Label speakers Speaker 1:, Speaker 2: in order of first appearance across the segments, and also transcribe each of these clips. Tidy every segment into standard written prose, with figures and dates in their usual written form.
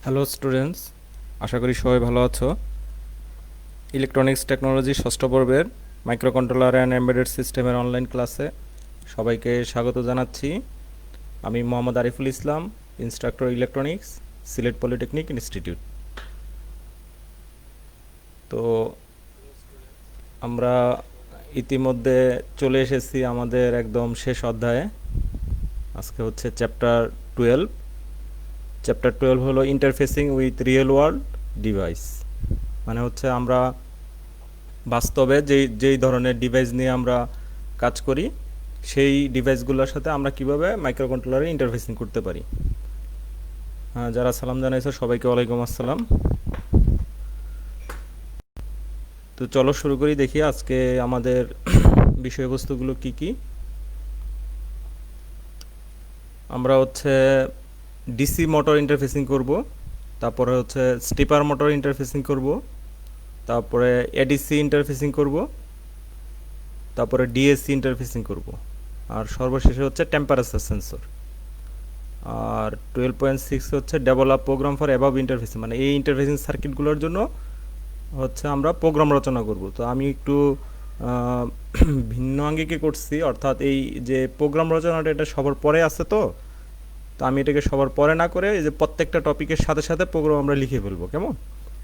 Speaker 1: Hello students, আশা করি সবাই ভালো আছো। ইলেকট্রনিক্স টেকনোলজি ষষ্ঠ পর্বের মাইক্রোকন্ট্রোলার অ্যান্ড এমবেডেড সিস্টেমের অনলাইন ক্লাসে সবাইকে স্বাগত জানাচ্ছি। আমি Mohammad Ariful Islam, instructor electronics, Sylhet polytechnic institute. তো আমরা ইতিমধ্যে চলে এসেছি আমাদের একদম শেষ অধ্যায়ে। আজকে হচ্ছে চ্যাপ্টার 12। চ্যাপ্টার 12 হলো interfacing with real world device. মানে হচ্ছে আমরা বাস্তবে যেই ধরনের ডিভাইস নিয়ে আমরা কাজ করি সেই ডিভাইসগুলোর সাথে আমরা কিভাবে মাইক্রোকন্ট্রোলারে ইন্টারফেসিং করতে পারি। যারা সালাম জানাইছো সবাইকে ওয়ালাইকুম আসসালাম। তো চলো শুরু করি, দেখি আজকে আমাদের বিষয়বস্তুগুলো কি কি। আমরা হচ্ছে ডিসি মোটর ইন্টারফেসিং করব, তারপরে হচ্ছে স্টিপার মোটর ইন্টারফেসিং করব, তারপরে এডিসি ইন্টারফেসিং করব, তারপরে ডিএসসি ইন্টারফেসিং করব, আর সর্বশেষে হচ্ছে টেম্পারেচার সেন্সর। আর 12.6 হচ্ছে develop program for above interfacing, মানে এই ইন্টারফেসিং সার্কিটগুলোর জন্য হচ্ছে আমরা প্রোগ্রাম রচনা করব। তো আমি একটু আহ, ভিন্ন আঙ্গিকে করছি, অর্থাৎ এই যে প্রোগ্রাম রচনাটা এটা সবার পরে আছে। তো তো আমি এটাকে সবার পরে না করে এই যে প্রত্যেকটা টপিকের সাথে সাথে প্রোগ্রাম আমরা লিখে ফেলবো, কেমন?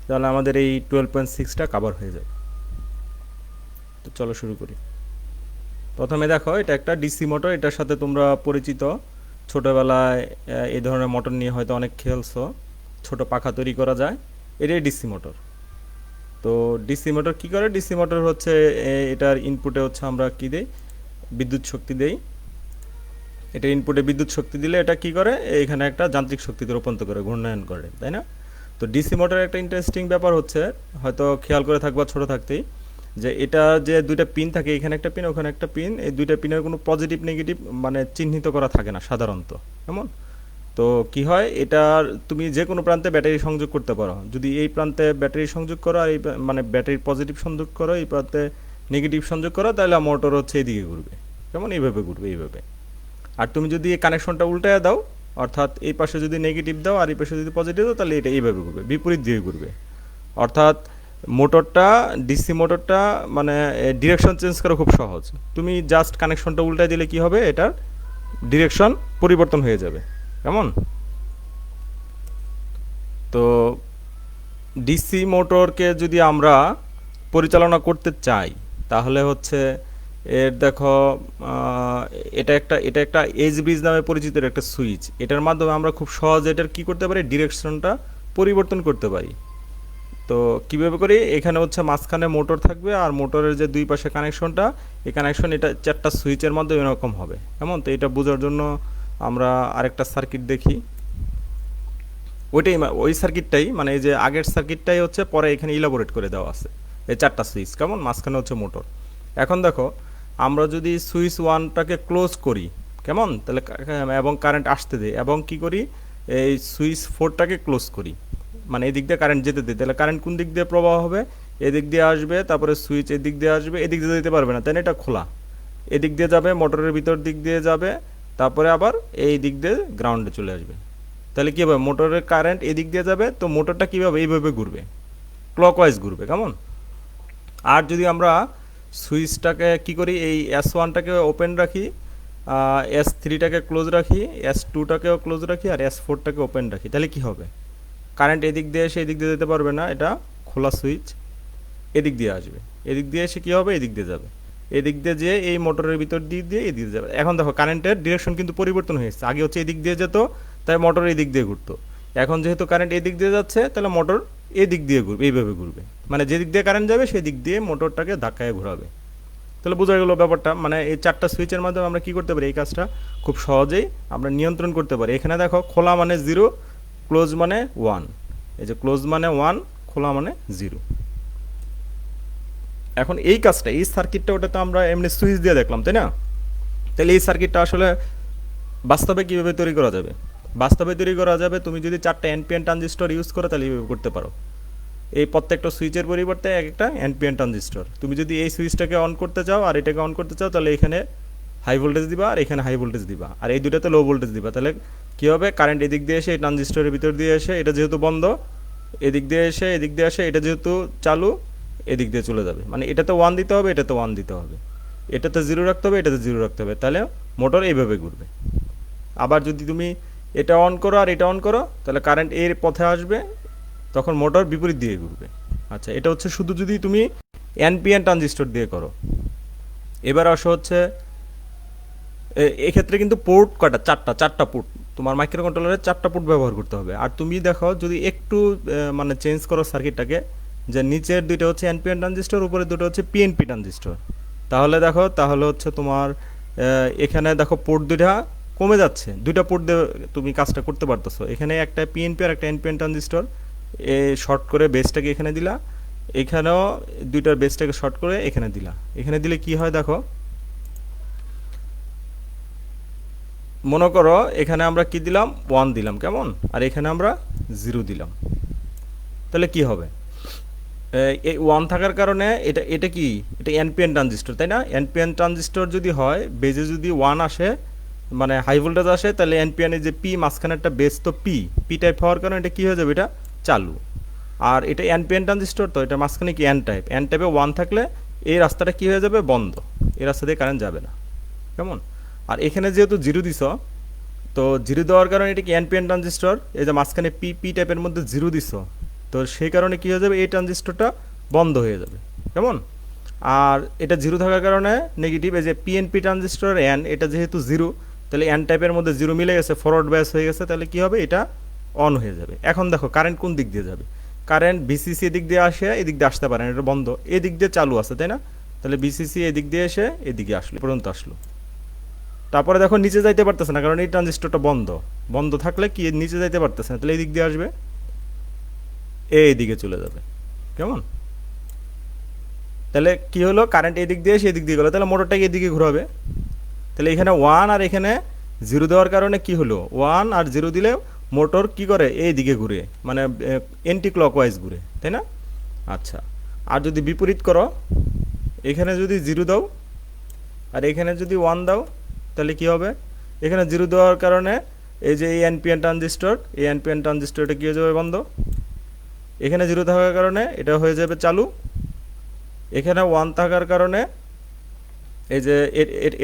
Speaker 1: তাহলে আমাদের এই 12.6টা কাভার হয়ে যাবে। তো চলো শুরু করি। প্রথমে দেখো, এটা একটা ডিসি মোটর, এটার সাথে তোমরা পরিচিত। ছোটোবেলায় এই ধরনের মোটর নিয়ে হয়তো অনেক খেলছো। ছোট পাখা তৈরি করা যায়, এটাই ডিসি মোটর। তো ডিসি মোটর কী করে? ডিসি মোটর হচ্ছে এটার ইনপুটে হচ্ছে আমরা কী দেই, বিদ্যুৎ শক্তি দেই। এটা ইনপুটে বিদ্যুৎ শক্তি দিলে এটা কি করে, এখানে একটা যান্ত্রিক শক্তিতে রূপান্তর করে, ঘূর্ণায়ন করে, তাই না? তো ডিসি মোটরের একটা ইন্টারেস্টিং ব্যাপার হচ্ছে, হয়তো খেয়াল করে থাকবা ছোট থাকতেই, যে এটা যে দুইটা পিন থাকে, এখানে একটা পিন ওখানে একটা পিন, এই দুইটা পিনের কোনো পজিটিভ নেগেটিভ মানে চিহ্নিত করা থাকে না সাধারণত। কেমন? তো কি হয়, এটার তুমি যে কোনো প্রান্তে ব্যাটারি সংযোগ করতে পারো। যদি এই প্রান্তে ব্যাটারি সংযোগ করো আর এই মানে ব্যাটারির পজিটিভ সংযোগ করো, এই প্রান্তে নেগেটিভ সংযোগ করো, তাহলে মোটর হচ্ছে এইদিকে ঘুরবে। কেমন? এইভাবে ঘুরবে, এইভাবে। আর তুমি যদি এই কানেকশনটা উল্টায় দাও, অর্থাৎ এই পাশে যদি নেগেটিভ দাও আর এই পাশে যদি পজিটিভ দাও, তাহলে এটা এইভাবে ঘুরবে, বিপরীত দিকে ঘুরবে। অর্থাৎ মোটরটা, ডিসি মোটরটা মানে ডিরেকশন চেঞ্জ করা খুব সহজ। তুমি জাস্ট কানেকশনটা উল্টায় দিলে কি হবে, এটার ডিরেকশন পরিবর্তন হয়ে যাবে। কেমন? তো ডিসি মোটরকে যদি আমরা পরিচালনা করতে চাই, তাহলে হচ্ছে এর দেখো, এটা একটা এজ ব্রিজ নামে পরিচিত একটা সুইচ। এটার মাধ্যমে আমরা খুব সহজে এটার কি করতে পারি, ডিরেকশনটা পরিবর্তন করতে পারি। তো কীভাবে করি, এখানে হচ্ছে মাঝখানে মোটর থাকবে, আর মোটরের যে দুই পাশে কানেকশনটা, এই কানেকশন এটা চারটা সুইচের মাধ্যমে এরকম হবে। এমন তো এটা বোঝার জন্য আমরা আরেকটা সার্কিট দেখি। ওইটাই ওই সার্কিটটাই, মানে এই যে আগের সার্কিটটাই হচ্ছে পরে এখানে ইলাবোরেট করে দেওয়া আছে। এই চারটা সুইচ, কেমন? মাঝখানে হচ্ছে মোটর। এখন দেখো, আমরা যদি সুইচ ওয়ানটাকে ক্লোজ করি, কেমন? তাহলে এবং কারেন্ট আসতে দিই, এবং কি করি, এই সুইচ ফোরটাকে ক্লোজ করি, মানে এই দিক দিয়ে কারেন্ট যেতে দিই, তাহলে কারেন্ট কোন দিক দিয়ে প্রবাহ হবে, এদিক দিয়ে আসবে, তারপরে সুইচ এদিক দিয়ে আসবে, এদিক দিয়ে দিতে পারবে না, তাই না? এটা খোলা, এদিক দিয়ে যাবে, মোটরের ভিতর দিক দিয়ে যাবে, তারপরে আবার এই দিক দিয়ে গ্রাউন্ডে চলে আসবে। তাহলে কী হবে, মোটরের কারেন্ট এদিক দিয়ে যাবে, তো মোটরটা কীভাবে এইভাবে ঘুরবে, ক্লকওয়াইজ ঘুরবে। কেমন? আর যদি আমরা সুইচটাকে কি করি, এই S1টাকে ওপেন রাখি, S3টাকে ক্লোজ রাখি, S2টাকেও ক্লোজ রাখি, আর S4টাকে ওপেন রাখি, তাহলে কি হবে, কারেন্ট এদিক দিয়ে এসে এদিক দিয়ে যেতে পারবে না, এটা খোলা সুইচ, এদিক দিয়ে আসবে, এদিক দিয়ে এসে কী হবে, এদিক দিয়ে যাবে, এদিক দিয়ে যেয়ে এই মোটরের ভিতর দিয়ে এদিক যাবে। এখন দেখো কারেন্টের ডিরেকশন কিন্তু পরিবর্তন হয়েছে, আগে হচ্ছে এদিক দিয়ে যেত, তাই মোটর এদিক দিয়ে ঘুরতো। এখন যেহেতু কারেন্ট এদিক দিয়ে যাচ্ছে, তাহলে মোটর এদিক দিয়ে ঘুরবে, এইভাবে ঘুরবে, মানে যেদিক দিয়ে কারেন্ট যাবে সেই দিক দিয়ে মোটরটাকে ধাক্কায় ঘোরাবে। তাহলে বোঝা গেল ব্যাপারটা। মানে এই চারটা সুইচের মাধ্যমে আমরা কি করতে পারি, এই কাজটা খুব সহজেই আমরা নিয়ন্ত্রণ করতে পারি। এখানে দেখো, খোলা মানে 0, ক্লোজ মানে 1। এই যে ক্লোজ মানে 1, খোলা মানে 0। এখন এই কাজটা, এই সার্কিটটা, ওটা তো আমরা এমনি সুইচ দিয়ে দেখলাম, তাই না? তাহলে এই সার্কিটটা আসলে বাস্তবে কীভাবে তৈরি করা যাবে? বাস্তবে তৈরি করা যাবে, তুমি যদি 4টা এনপিএন ট্রানজিস্টর ইউজ করো, তাহলে এইভাবে করতে পারো। এই প্রত্যেকটা সুইচের পরিবর্তে এক একটা এনপিএন ট্রানজিস্টর। তুমি যদি এই সুইচটাকে অন করতে চাও আর এটাকে অন করতে চাও, তাহলে এখানে হাই ভোল্টেজ দিবা আর এখানে হাই ভোল্টেজ দিবা, আর এই দুটাতে লো ভোল্টেজ দিবা। তাহলে কী হবে, কারেন্ট এদিক দিয়ে এসে এই ট্রানজিস্টরের ভিতর দিয়ে এসে, এটা যেহেতু বন্ধ, এদিক দিয়ে এসে এদিক দিয়ে আসে, এটা যেহেতু চালু এদিক দিয়ে চলে যাবে। মানে এটাতে 1 দিতে হবে, এটাতে 1 দিতে হবে, এটাতে 0 রাখতে হবে, এটাতে 0 রাখতে হবে, তাহলে মোটর এইভাবে ঘুরবে। আবার যদি তুমি এটা অন করো আর এটা অন করো, তাহলে কারেন্ট এর পথে আসবে, তখন মোটর বিপরীত দিয়ে ঘুরবে। আচ্ছা, এটা হচ্ছে শুধু যদি তুমি এনপিএন ট্রানজিস্টর দিয়ে করো। এবার আসো হচ্ছে এক্ষেত্রে কিন্তু পোর্ট কয়টা, চারটা পোর্ট, তোমার মাইক্রো কন্ট্রোলারে 4টা পোর্ট ব্যবহার করতে হবে। আর তুমি দেখো যদি একটু মানে চেঞ্জ করো সার্কিটটাকে, যে নিচের দুইটা হচ্ছে এনপিএন ট্রানজিস্টর, উপরে দুটো হচ্ছে পিএনপি ট্রানজিস্টর, তাহলে দেখো তাহলে হচ্ছে তোমার এখানে দেখো পোর্ট দুইটা কমে যাচ্ছে, দুইটা পোর্ট দিয়ে তুমি কাজটা করতে পারতেছো। এখানে একটা পিএনপি আর একটা এনপিএন ট্রানজিস্টর এ শর্ট করে বেসটাকে এখানে দিলা, এখানেও দুইটার বেসটাকে শর্ট করে এখানে দিলা। এখানে দিলে কি হয় দেখো, মনে করো এখানে আমরা কি দিলাম, 1 দিলাম, কেমন, আর এখানে আমরা 0 দিলাম, তাহলে কি হবে, এই 1 থাকার কারণে এটা এটা কি, এটা এনপিএন ট্রানজিস্টর, তাই না? এনপিএন ট্রানজিস্টর যদি হয়, বেজে যদি 1 আসে, মানে হাই ভোল্টেজ আসে, তাহলে এনপিএন এর যে পি মাঝখানে একটা বেস তো পি টাইপ হওয়ার কারণে এটা কি হয়ে যাবে, এটা চালু। আর এটা এনপিএন ট্রানজিস্টর, তো এটা মাঝখানে কি এন টাইপে 1 থাকলে এই রাস্তাটা কি হয়ে যাবে, বন্ধ, এই রাস্তা দিয়ে কারেন্ট যাবে না, কেমন। আর এখানে যেহেতু 0 দিছ, তো 0 দেওয়ার কারণে এটা কি এনপিএন ট্রানজিস্টর, এই যে মাঝখানে পি টাইপের মধ্যে 0 দিছ, তো সেই কারণে কি হয়ে যাবে, এই ট্রানজিস্টরটা বন্ধ হয়ে যাবে, কেমন। আর এটা 0 থাকার কারণে নেগেটিভ, এই যে পিএনপি ট্রানজিস্টর এন, এটা যেহেতু 0, তাহলে এন টাইপের মধ্যে 0 মিলে গেছে, ফরওয়ার্ড ব্যাস হয়ে গেছে, তাহলে কি হবে, এটা অন হয়ে যাবে। এখন দেখো কারেন্ট কোন দিক দিয়ে যাবে, কারেন্ট বিসিসি এদিক দিয়ে আসে, এদিক দিয়ে আসতে পারে না, এটা বন্ধ, এদিক দিয়ে চালু আছে, তাই না? তাহলে বিসিসি এদিক দিয়ে এসে এদিকে আসলো, পর্যন্ত আসলো। তারপরে দেখো নিচে যাইতে পারতেছে না, কারণ এই ট্রানজিস্টরটা বন্ধ, বন্ধ থাকলে কি নিচে যাইতে পারতেছে না, তাহলে এই দিক দিয়ে আসবে, এই দিকে চলে যাবে, কেমন। তাহলে কি হলো, কারেন্ট এই দিক দিয়ে এসে এদিক দিয়ে গেলো, তাহলে মোটরটাকে এদিকে ঘুরাবে। তাহলে এখানে 1 আর এখানে 0 দেওয়ার কারণে কি হলো, 1 আর 0 দিলে মোটর কি করে, এই দিকে ঘুরে, মানে এন্টি ক্লকওয়াইজ ঘুরে, তাই না? আচ্ছা, আর যদি বিপরীত করো, এখানে যদি 0 দাও আর এখানে যদি 1 দাও, তাহলে কি হবে, এখানে 0 দেওয়ার কারণে এই যে এই এনপিএন ট্রানজিস্টর, এই এনপিএন ট্রানজিস্টরটা কি হয়ে যাবে, বন্ধ। এখানে 0 থাকার কারণে এটা হয়ে যাবে চালু। এখানে 1 থাকার কারণে এই যে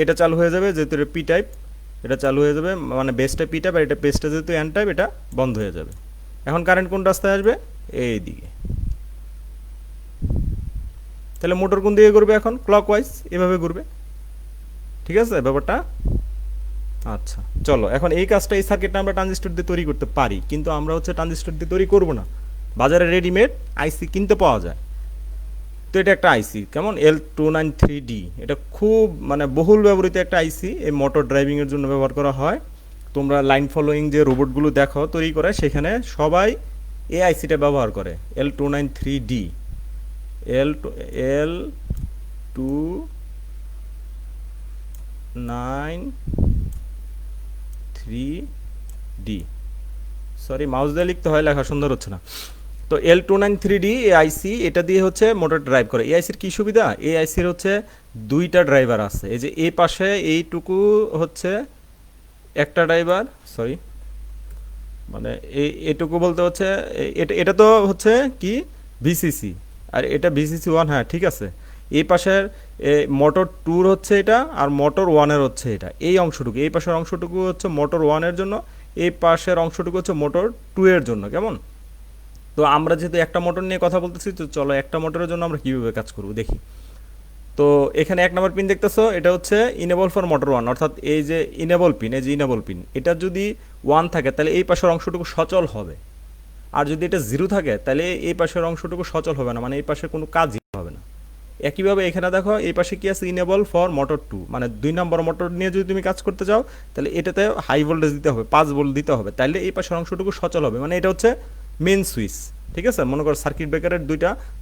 Speaker 1: এটা চালু হয়ে যাবে, যেহেতু এটা পি টাইপ, এটা চালু হয়ে যাবে, মানে বেসটা পি টাইপ আর এটা বেসটা যেহেতু এন টাইপ, এটা বন্ধ হয়ে যাবে। এখন কারেন্ট কোন রাস্তায় আসবে, এই দিকে। তাহলে মোটর কোন দিকে ঘুরবে, এখন ক্লকওয়াইজ এভাবে ঘুরবে, ঠিক আছে ব্যাপারটা। আচ্ছা চলো, এখন এই কাজটা, এই সার্কিটটা আমরা ট্রানজিস্টর দিয়ে তৈরি করতে পারি, কিন্তু আমরা হচ্ছে ট্রানজিস্টর দিয়ে তৈরি করব না, বাজারে রেডিমেড আইসি কিনতে পাওয়া যায়। তো এটা একটা আইসি, কেমন, L293D, এটা খুব মানে বহুল ব্যবহৃত একটা আইসি, এই মোটর ড্রাইভিংয়ের জন্য ব্যবহার করা হয়। তোমরা লাইন ফলোয়িং যে রোবটগুলো দেখো তৈরি করে, সেখানে সবাই এই আইসিটা ব্যবহার করে, L293D, L293D, সরি মাউস দিয়ে লিখতে হয়, লেখা সুন্দর হচ্ছে না। তো L293D এই আইসি, এটা দিয়ে হচ্ছে মোটর ড্রাইভ করে। এই আইসির কী সুবিধা, এই আইসির হচ্ছে 2টা ড্রাইভার আছে, এই যে এই পাশে এইটুকু হচ্ছে একটা ড্রাইভার, সরি মানে এটুকু বলতে হচ্ছে এটা এটা তো হচ্ছে কি ভিসিসি, আর এটা ভিসিসি 1, হ্যাঁ ঠিক আছে। এই পাশের মোটর 2 হচ্ছে এটা, আর মোটর 1-এর হচ্ছে এটা, এই অংশটুকু, এই পাশের অংশটুকু হচ্ছে মোটর 1-এর জন্য, এই পাশের অংশটুকু হচ্ছে মোটর 2-এর জন্য, কেমন। তো আমরা যেহেতু একটা মোটর নিয়ে কথা বলতেছি, তো চলো একটা মোটরের জন্য আমরা কীভাবে কাজ করবো দেখি। তো এখানে 1 নম্বর পিন দেখতেছো, এটা হচ্ছে ইনেবল ফর মোটর 1, অর্থাৎ এই যে ইনেবল পিন, এই যে ইনেবল পিন, এটা যদি 1 থাকে তাহলে এই পাশের অংশটুকু সচল হবে, আর যদি এটা 0 থাকে তাহলে এই পাশের অংশটুকু সচল হবে না, মানে এই পাশে কোনো কাজই হবে না। একইভাবে এখানে দেখো এই পাশে কি আছে, ইনেবল ফর মোটর 2, মানে 2 নম্বর মোটর নিয়ে যদি তুমি কাজ করতে চাও, তাহলে এটাতে হাই ভোল্টেজ দিতে হবে, 5 ভোল্ট দিতে হবে, তাহলে এই পাশের অংশটুকু সচল হবে, মানে এটা হচ্ছে মেন সুইচ, ঠিক আছে। মনে করো সার্কিট ব্রেকারের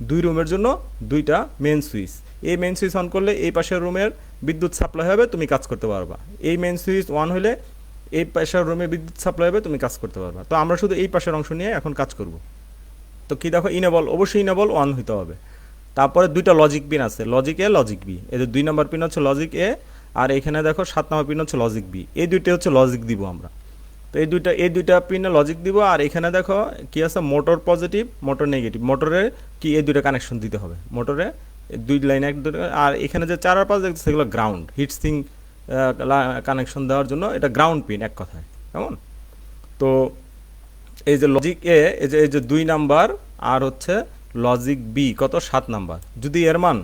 Speaker 1: 2 রুমের জন্য 2টা মেন সুইচ, এই মেন সুইচ অন করলে এই পাশের রুমের বিদ্যুৎ সাপ্লাই হবে, তুমি কাজ করতে পারবা। এই মেন সুইচ অন হলে এই পাশের রুমে বিদ্যুৎ সাপ্লাই হবে, তুমি কাজ করতে পারবা। তো আমরা শুধু এই পাশের অংশ নিয়ে এখন কাজ করব। তো কি দেখো, ইনেবল, অবশ্যই ইনেবল অন হতে হবে। তারপরে 2টা লজিক পিন আছে, লজিক এ লজিক বি, এই যে 2 নম্বর পিন হচ্ছে লজিক এ, আর এখানে দেখো 7 নম্বর পিন হচ্ছে লজিক বি, এই দুইটা হচ্ছে লজিক দিব আমরা। তো এই দুইটা পিনে লজিক দিব। আর এখানে দেখো কি আছে, মোটর পজিটিভ মোটর নেগেটিভ, মোটরে কি এই দুইটা কানেকশন দিতে হবে, মোটরে দুই লাইন এক দুটো। আর এখানে যে 4 আর 5 দেখতে সেগুলো গ্রাউন্ড, হিট সিং কানেকশন দেওয়ার জন্য এটা গ্রাউন্ড পিন এক কথায়, কেমন। তো এই যে লজিক এ, এই যে 2 নাম্বার, আর হচ্ছে লজিক বি কত 7 নাম্বার, যদি এর মান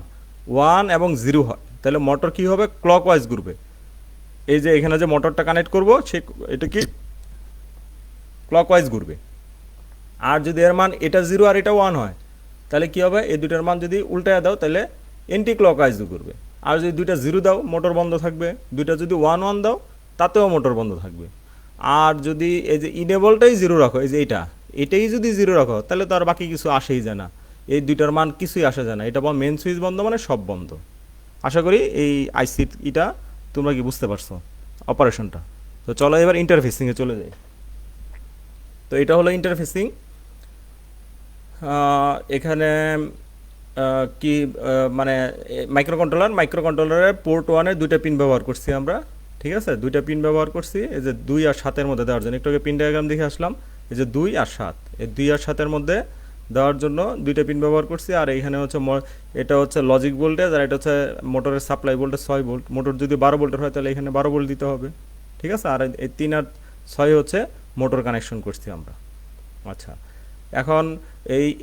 Speaker 1: 1 এবং 0 হয় তাহলে মোটর কি হবে, ক্লকওয়াইজ ঘুরবে। এই যে এখানে যে মোটরটা কানেক্ট করব সে এটা কি ক্লকওয়াইজ ঘুরবে। আর যদি এর মান এটা 0 আর এটা 1 হয় তাহলে কি হবে, এই দুটার মান যদি উল্টায় দাও তাহলে এন্টি ক্লকওয়াইজ ঘুরবে। আর যদি দুইটা 0 দাও মোটর বন্ধ থাকবে, দুইটা যদি 1 1 দাও তাতেও মোটর বন্ধ থাকবে। আর যদি এই যে ইনেবলটাই 0 রাখো, এই যে এটাই যদি 0 রাখো তাহলে তো আর বাকি কিছু আসেই যায় না, এই দুইটার মান কিছুই আসা যায় না, এটা মেন সুইচ বন্ধ মানে সব বন্ধ। আশা করি এই আইসি এটা তোমরা কি বুঝতে পারছো অপারেশনটা। তো চলো এবার ইন্টারফেসিংয়ে চলে যাই। তো এটা হলো ইন্টারফেসিং। এখানে কি মানে মাইক্রোকন্ট্রোলারের পোর্ট 1-এ দুইটা পিন ব্যবহার করছি আমরা, ঠিক আছে, দুইটা পিন ব্যবহার করছি এই যে 2 আর 7-এর মধ্যে দেওয়ার জন্য। একটু আগে পিন ডায়াগ্রাম দেখে আসলাম, এই যে 2 আর 7, এই 2 আর 7-এর মধ্যে দেওয়ার জন্য দুইটা পিন ব্যবহার করছি। আর এইখানে হচ্ছে এটা হচ্ছে লজিক ভোল্টেজ, আর এটা হচ্ছে মোটরের সাপ্লাই ভোল্টেজ 6 ভোল্ট। মোটর যদি 12 ভোল্টের হয় তাহলে এখানে 12 ভোল্ট দিতে হবে, ঠিক আছে। আর এই 3 আর 6 হচ্ছে মোটর কানেকশন করছি আমরা। আচ্ছা, এখন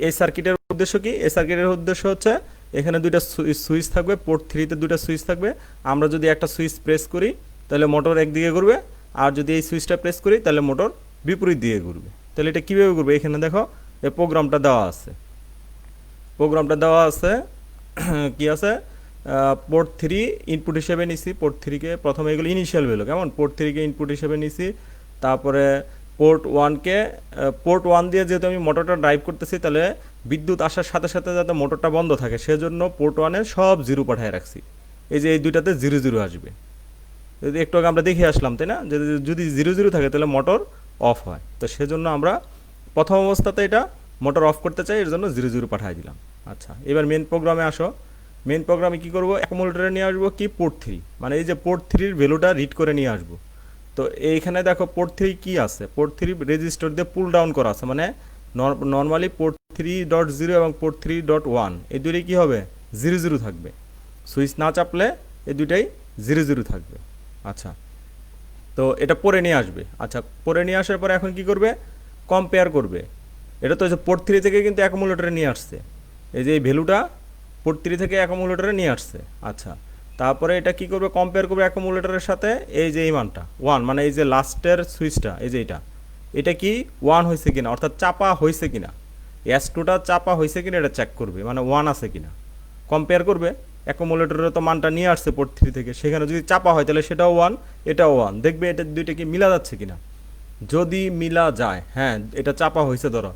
Speaker 1: এই সার্কিটের উদ্দেশ্য কি, এই সার্কিটের উদ্দেশ্য হচ্ছে এখানে দুইটা সুইচ থাকবে, পোর্ট 3-তে দুইটা সুইচ থাকবে। আমরা যদি একটা সুইচ প্রেস করি তাহলে মোটর একদিকে ঘুরবে, আর যদি এই সুইচটা প্রেস করি তাহলে মোটর বিপরীত দিকে ঘুরবে। তাহলে এটা কীভাবে ঘুরবে, এখানে দেখো এই প্রোগ্রামটা দেওয়া আছে, কি আছে, পোর্ট 3 ইনপুট হিসেবে নিছি, পোর্ট 3-কে প্রথমে এগুলো ইনিশিয়াল ভ্যালু, কেমন, পোর্ট 3-কে ইনপুট হিসেবে নিছি। তারপরে পোর্ট 1 দিয়ে যেহেতু আমি মোটরটা ড্রাইভ করতেছি তাহলে বিদ্যুৎ আসার সাথে সাথে যাতে মোটরটা বন্ধ থাকে সেজন্য পোর্ট 1-এ সব 0 পাঠিয়ে রাখছি। এই যে এই দুইটাতে 0 0 আসবে, যদি একটু আগে আমরা দেখে আসলাম তাই না, যদি 0 0 থাকে তাহলে মোটর অফ হয়। তো সেজন্য আমরা প্রথম অবস্থাতে এটা মোটর অফ করতে চাই, এর জন্য 0 0 পাঠিয়ে দিলাম। আচ্ছা, এবার মেন প্রোগ্রামে আসো। মেন প্রোগ্রামে কি করব, অ্যাকুমুলেটরে নিয়ে আসবো কি পোর্ট 3, মানে এই যে পোর্ট 3-র ভ্যালুটা রিড করে নিয়ে আসবো। তো এইখানে দেখো পোর্ট 3 কি আছে, পোর্ট 3 রেজিস্টার দিয়ে পুল ডাউন করা আছে, মানে নর্মালি পোর্ট 3.0 এবং পোর্ট 3.1 এই দুটোই কী হবে, 0 0 থাকবে। সুইচ না চাপলে এই দুটাই 0 0 থাকবে। আচ্ছা, তো এটা পরে নিয়ে আসবে। আচ্ছা, পরে নিয়ে আসার পরে এখন কি করবে, কম্পেয়ার করবে। এটা তো পোর্ট 3 থেকে কিন্তু অ্যাকুমুলেটরে নিয়ে আসছে, এই যে এই ভ্যালুটা পোর্ট 3 থেকে অ্যাকুমুলেটরে নিয়ে আসছে। আচ্ছা, তারপরে এটা কি করবে, কম্পেয়ার করবে অ্যাকুমুলেটরের সাথে এই যে এই মানটা 1, মানে এই যে লাস্টের সুইচটা, এই যে এটা কি 1 হয়েছে কিনা, অর্থাৎ চাপা হয়েছে কিনা, S2টা চাপা হয়েছে কিনা এটা চেক করবে, মানে 1 আছে কিনা কম্পেয়ার করবে। অ্যাকুমুলেটরের তো মানটা নিয়ে আসছে পোর্ট 3 থেকে, সেখানে যদি চাপা হয় তাহলে সেটাও 1 এটাও 1, দেখবে এটা দুইটা কি মিলা যাচ্ছে কিনা। যদি মিলা যায়, হ্যাঁ এটা চাপা হয়েছে ধরো,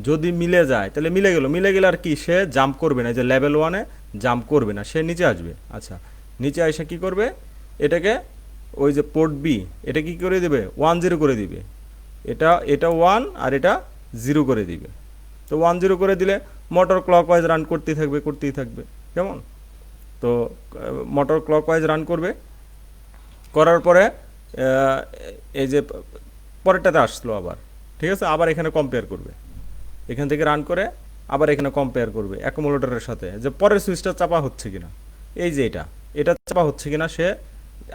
Speaker 1: যদি মিলে যায় তাহলে মিলে গেলে আর কি, সে জাম্প করবে না, যে লেভেল 1-এ জাম্প করবে না, সে নিচে আসবে। আচ্ছা, নিচে এসে কি করবে, এটাকে ওই যে পোর্ট বি এটা কি করে দেবে, 1 0 করে দিবে, এটা 1 আর এটা 0 করে দিবে। তো 1 0 করে দিলে মোটর ক্লকওয়াইজ রান করতেই থাকবে, কেমন। তো মোটর ক্লকওয়াইজ রান করবে, করার পরে এই যে পরেরটাতে আসলো আবার, ঠিক আছে, আবার এখানে কম্পেয়ার করবে, এখান থেকে রান করে আবার এখানে কম্পেয়ার করবে অ্যাকুমুলেটরের সাথে, যে পরের সুইচটা চাপা হচ্ছে কিনা, এই যে এটা চাপা হচ্ছে কিনা। সে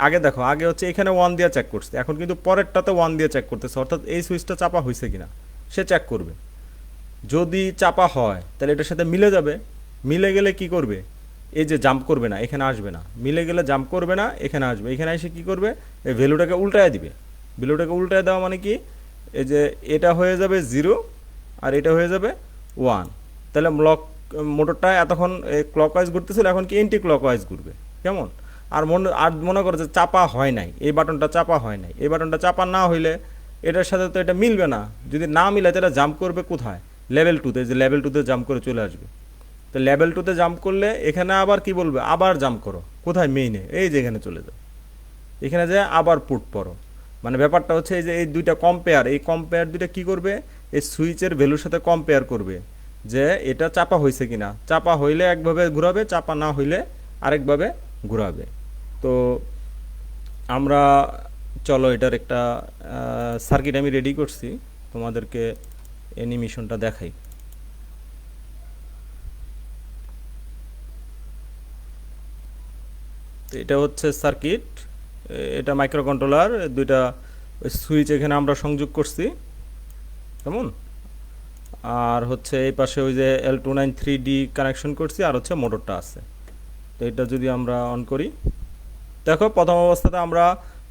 Speaker 1: আগে দেখো, আগে হচ্ছে এখানে 1 দিয়ে চেক করছে, এখন কিন্তু পরেরটাতে 1 দিয়ে চেক করতেছে, অর্থাৎ এই সুইচটা চাপা হয়েছে কিনা সে চেক করবে। যদি চাপা হয় তাহলে এটার সাথে মিলে যাবে, মিলে গেলে কি করবে, এই যে জাম্প করবে না, এখানে আসবে না, মিলে গেলে জাম্প করবে না, এখানে আসবে, এখানে এসে কি করবে, এই ভ্যালুটাকে উল্টায় দিবে। ভ্যালুটাকে উল্টায় দেওয়া মানে কি, এই যে এটা হয়ে যাবে 0 আর এটা হয়ে যাবে 1, তাহলে মোটরটা এতক্ষণ ক্লকওয়াইজ ঘুরতেছিল, এখন কি এন্টি ক্লকওয়াইজ ঘুরবে, কেমন। আর মনে করো যে চাপা হয় নাই, এই বাটনটা চাপা হয় নাই, এই বাটনটা চাপা না হইলে এটার সাথে তো এটা মিলবে না, যদি না মিলে তাহলে জাম্প করবে কোথায়, লেভেল 2-তে, যে লেভেল 2-তে জাম্প করে চলে আসবে। তো লেভেল 2-তে জাম্প করলে এখানে আবার কি বলবে, আবার জাম্প করো, কোথায়, মেইনে, এই যে এখানে চলে যাও, এখানে যে আবার পুট পড়ো। মানে ব্যাপারটা হচ্ছে এই যে এই দুইটা কম্পেয়ার, এই কম্পেয়ার দুইটা কি করবে, এই সুইচের ভ্যালুর সাথে কম্পেয়ার করবে, যে এটা চাপা হয়েছে কিনা, চাপা হইলে একভাবে ঘুরাবে, চাপা না হইলে আরেকভাবে ঘুরাবে। তো আমরা চলো এটার একটা সার্কিট আমি রেডি করছি, তোমাদেরকে অ্যানিমেশনটা দেখাই। তো এটা হচ্ছে সার্কিট, এটা মাইক্রো কন্ট্রোলার, দুইটা সুইচ এখানে আমরা সংযোগ করছি কেমন। আর হচ্ছে এই পাশে ওই যে L293D কানেকশন করছি, আর হচ্ছে মোটরটা আছে। তো এটা যদি আমরা অন করি, দেখো প্রথম অবস্থাতে আমরা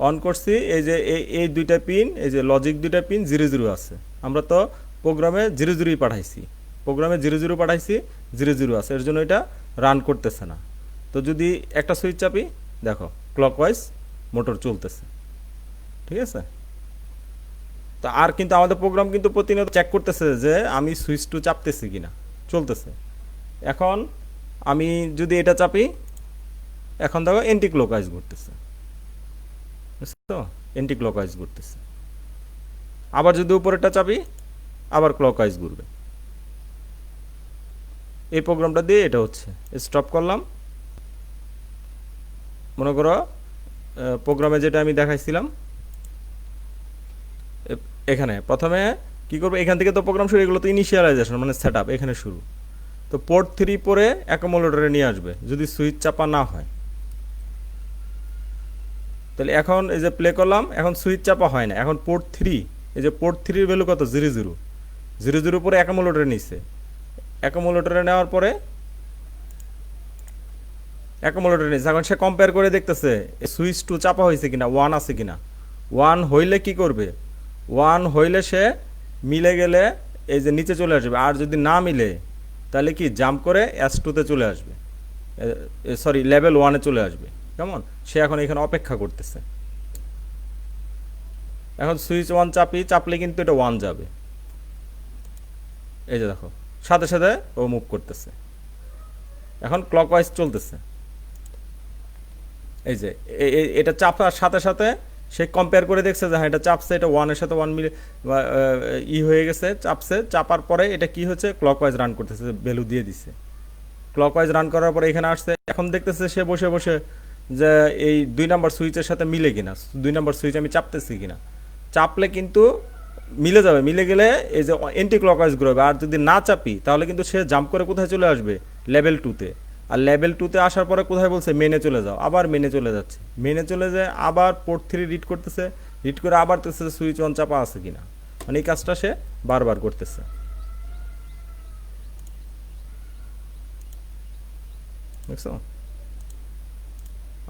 Speaker 1: অন করছি, এই যে এই দুইটা পিন, এই যে লজিক দুইটা পিন 00 আছে। আমরা তো প্রোগ্রামে 00ই পাঠাইছি, প্রোগ্রামে 00 পাঠাইছি, 00 আছে, এর জন্য এটা রান করতেছে না। তো যদি একটা সুইচ চাপি, দেখো ক্লকওয়াইজ মোটর চলতেছে, ঠিক আছে। তো আর কিন্তু আমাদের প্রোগ্রাম কিন্তু প্রতিনিয়ত চেক করতেছে যে আমি সুইচ টু চাপতেছি কিনা, চলতেছে। এখন আমি যদি এটা চাপি, এখন দেখো এন্টি ক্লকওয়াইজ ঘুরতেছে, বুঝছো তো, এন্টি ক্লকওয়াইজ ঘুরতেছে। আবার যদি উপরেরটা চাপি, আবার ক্লকওয়াইজ ঘুরবে। এই প্রোগ্রামটা দিয়ে এটা হচ্ছে। স্টপ করলাম, মনে করো প্রোগ্রামে যেটা আমি দেখাইছিলাম, এখানে প্রথমে কি করবো, এখান থেকে তো প্রোগ্রাম শুরু, এগুলো তো ইনিশিয়ালাইজেশন মানে সেট আপ, এখানে শুরু। তো পোর্ট 3 পরে অ্যাকোমোডেটরে নিয়ে আসবে যদি সুইচ চাপা না হয়। তাহলে এখন এই যে প্লে করলাম, এখন সুইচ চাপা হয় না, এখন পোর্ট 3, এই যে পোর্ট 3 ভ্যালু কত, 00, 00 পরে অ্যাকোমোডেটরে নিচ্ছে। অ্যাকোমোডেটরে নেওয়ার পরে অ্যাকোমোডেটরে নিচ্ছে, এখন সে কম্পেয়ার করে দেখতেছে সুইচ টু চাপা হয়েছে কিনা, 1 আছে কিনা। 1 হইলে কি করবে, 1 হইলে সে মিলে গেলে এই যে নিচে চলে আসবে, আর যদি না মিলে তাহলে কি জাম্প করে S2-তে চলে আসবে, সরি লেভেল 1-এ চলে আসবে কেমন। সে এখন এখানে অপেক্ষা করতেছে। এখন সুইচ 1 চাপি, চাপলে কিন্তু এটা 1 যাবে, এই যে দেখো সাথে সাথে ও মুভ করতেছে, এখন ক্লকওয়াইজ চলতেছে। এই যে এটা চাপার সাথে সাথে সে কম্পেয়ার করে দেখছে যে হ্যাঁ এটা চাপছে, এটা 1-এর সাথে 1 মিলে হয়ে গেছে, চাপছে, চাপার পরে এটা কি হচ্ছে, ক্লকওয়াইজ রান করতেছে, ভ্যালু দিয়ে দিছে। ক্লকওয়াইজ রান করার পরে এখানে আসছে, এখন দেখতেছে সে বসে বসে যে এই 2 নাম্বার সুইচের সাথে মিলে কিনা, 2 নাম্বার সুইচ আমি চাপতেছি কিনা। চাপলে কিন্তু মিলে যাবে, মিলে গেলে এই যে এন্টি ক্লকওয়াইজ ঘুরবে। আর যদি না চাপি তাহলে কিন্তু সে জাম্প করে কোথায় চলে আসবে, লেভেল 2-তে। আর লেভেল 2-তে আসার পরে কোথায় বলছে, মেনে চলে যাও, আবার মেনে চলে যাচ্ছে, মেনে চলে যায়, আবার পোর্ট 3 রিড করতেছে, রিড করে আবার দেখতেছে সুইচ 1 চাপা আছে কিনা, মানে এই কাজটা সে বারবার করতেছে, দেখছো।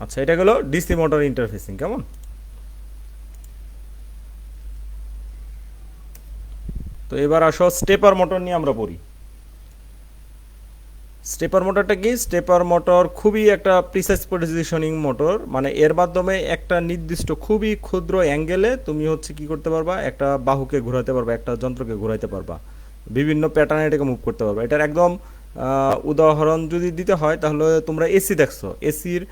Speaker 1: আচ্ছা, এটা গেলো ডিসি মোটর ইন্টারফেসিং কেমন। তো এবার আসো স্টেপার মোটর নিয়ে আমরা পড়ি। স্টেপার মোটরটা কি, স্টেপার মোটর খুবই একটা প্রিসাইজ পজিশনিং মোটর, মানে এর মাধ্যমে একটা নির্দিষ্ট খুবই ক্ষুদ্র অ্যাঙ্গেলে তুমি হচ্ছে কি করতে পারবা, একটা বাহুকে ঘোরাতে পারবা, একটা যন্ত্রকে ঘোরাতে পারবা, বিভিন্ন প্যাটার্নে এটাকে মুভ করতে পারবা। এটার একদম উদাহরণ যদি দিতে হয় তাহলে তোমরা এসি দেখছো, এসির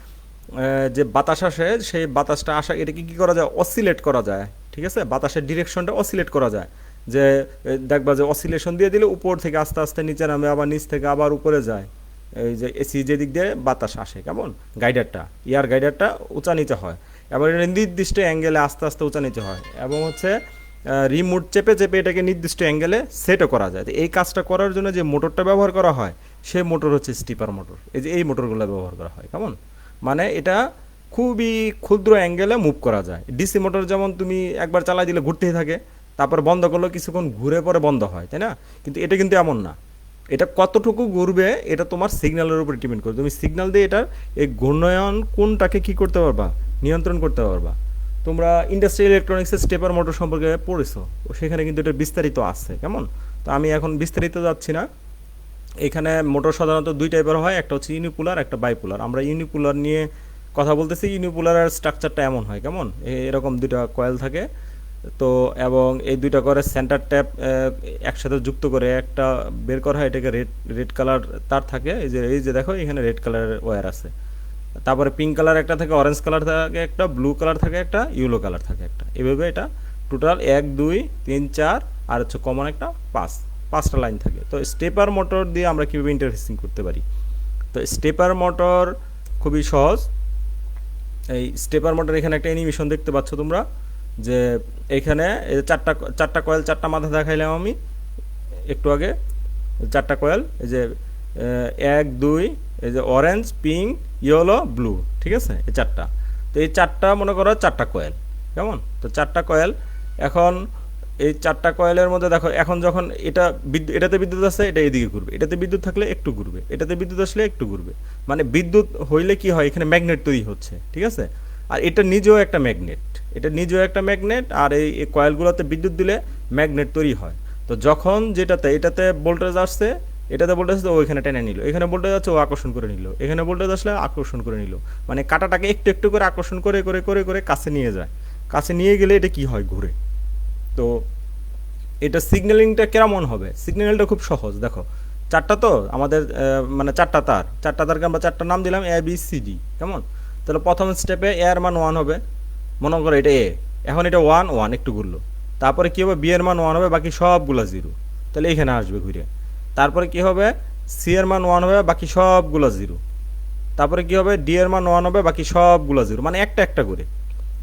Speaker 1: যে বাতাস আসে সেই বাতাসটা আসা, এটাকে কী করা যায়, অসিলেট করা যায়, ঠিক আছে, বাতাসের ডিরেকশনটা অসিলেট করা যায়। যে দেখবা যে অসিলেশন দিয়ে দিলে উপর থেকে আস্তে আস্তে নিচে নামে, আবার নিচ থেকে আবার উপরে যায়। এই যে এসি যেদিক দিয়ে বাতাস আসে কেমন, গাইডারটা, এয়ার গাইডারটা উঁচা নিচে হয়, এবার এটা নির্দিষ্ট অ্যাঙ্গেলে আস্তে আস্তে উঁচা নিচে হয়, এবং হচ্ছে রিমোট চেপে চেপে এটাকে নির্দিষ্ট অ্যাঙ্গেলে সেটও করা যায়। তো এই কাজটা করার জন্য যে মোটরটা ব্যবহার করা হয় সেই মোটর হচ্ছে স্টিপার মোটর। এই যে এই মোটরগুলো ব্যবহার করা হয় কেমন, মানে এটা খুবই ক্ষুদ্র অ্যাঙ্গেলে মুভ করা যায়। ডিসি মোটর যেমন তুমি একবার চালাই দিলে ঘুরতেই থাকে, তারপর বন্ধ করলে কিছুক্ষণ ঘুরে পরে বন্ধ হয়, তাই না। কিন্তু এটা কিন্তু এমন না, এটা কতটুকু ঘুরবে এটা তোমার সিগন্যালের উপর ডিপেন্ড করে। তুমি সিগন্যাল দিয়ে এটার এই ঘূর্ণায়ন কোনটাকে কী করতে পারবা, নিয়ন্ত্রণ করতে পারবা। তোমরা ইন্ডাস্ট্রিয়াল ইলেকট্রনিক্সের স্টেপার মোটর সম্পর্কে পড়েছো, সেখানে কিন্তু এটা বিস্তারিত আছে কেমন। তো আমি এখন বিস্তারিত যাচ্ছি না। এখানে মোটর সাধারণত 2 টাইপের হয়, একটা হচ্ছে ইউনিপুলার, একটা বাইপুলার। আমরা ইউনিপুলার নিয়ে কথা বলতেছি। ইউনিপুলারের স্ট্রাকচারটা এমন হয় কেমন, এরকম 2টা কয়েল থাকে তো, এবং এই 2টা করে সেন্টার ট্যাপ একসাথে যুক্ত করে একটা বের করা হয়, এটাকে রেড রেড কালার তার থাকে। এই যে দেখো এখানে রেড কালারের ওয়্যার আছে, তারপরে পিঙ্ক কালার একটা থাকে, অরেঞ্জ কালার থাকে একটা, ব্লু কালার থাকে একটা, ইয়েলো কালার থাকে একটা, এভাবে এটা টোটাল 1 2 3 4 আর হচ্ছে কমন একটা 5টা লাইন থাকে। তো স্টেপার মোটর দিয়ে আমরা কীভাবে ইন্টারফেসিং করতে পারি, তো স্টেপার মোটর খুবই সহজ। এই স্টেপার মোটর এখানে একটা অ্যানিমেশন দেখতে পাচ্ছ তোমরা, যে এখানে এই যে চারটা চারটা কয়েল, চারটা মাথা দেখাইলাম আমি একটু আগে, চারটা কয়েল, এই যে এক দুই, এই যে অরেঞ্জ, পিঙ্ক, ইয়েলো, ব্লু, ঠিক আছে, এই চারটা। তো এই চারটা মনে করো চারটা কয়েল, কেমন? তো চারটা কয়েল, এখন এই চারটা কয়েলের মধ্যে দেখো, এখন যখন এটা বিদ্যুৎ, এটাতে বিদ্যুৎ আছে, এটা এদিকে ঘুরবে, এটাতে বিদ্যুৎ থাকলে একটু ঘুরবে, এটাতে বিদ্যুৎ আসলে একটু ঘুরবে, মানে বিদ্যুৎ হইলে কি হয়, এখানে ম্যাগনেট তৈরি হচ্ছে, ঠিক আছে। আর এটা নিজেও একটা ম্যাগনেট, এটা নিজেও একটা ম্যাগনেট, আর এই কয়েলগুলোতে বিদ্যুৎ দিলে ম্যাগনেট তৈরি হয়। তো যখন যেটাতে, এটাতে ভোল্টেজ আসছে, এটাতে ভোল্টেজ ও এখানে টেনে নিল, এখানে ভোল্টেজ আছে ও আকর্ষণ করে নিল, এখানে ভোল্টেজ আসলে আকর্ষণ করে নিল, মানে কাঁটাটাকে একটু একটু করে আকর্ষণ করে করে করে করে কাছে নিয়ে যায়, কাছে নিয়ে গেলে এটা কি হয়, ঘুরে। তো এটা সিগন্যালিংটা কেমন হবে? সিগন্যালটা খুব সহজ, দেখো চারটা তো আমাদের মানে চারটা তার, চারটা তারকে আমরা চারটা নাম দিলাম এ বি সি ডি, কেমন? তাহলে প্রথম স্টেপে এ এর মান ওয়ান হবে, মনে করো এটা এ, এখন এটা ওয়ান ওয়ান একটু ঘুরলো, তারপরে কী হবে, বি এর মান ওয়ান হবে, বাকি সবগুলো জিরো, তাহলে এখানে আসবে ঘুরে। তারপরে কি হবে, সি এর মান ওয়ান হবে, বাকি সবগুলো জিরো। তারপরে কি হবে, ডি এর মান ওয়ান হবে, বাকি সবগুলো জিরো, মানে একটা একটা করে,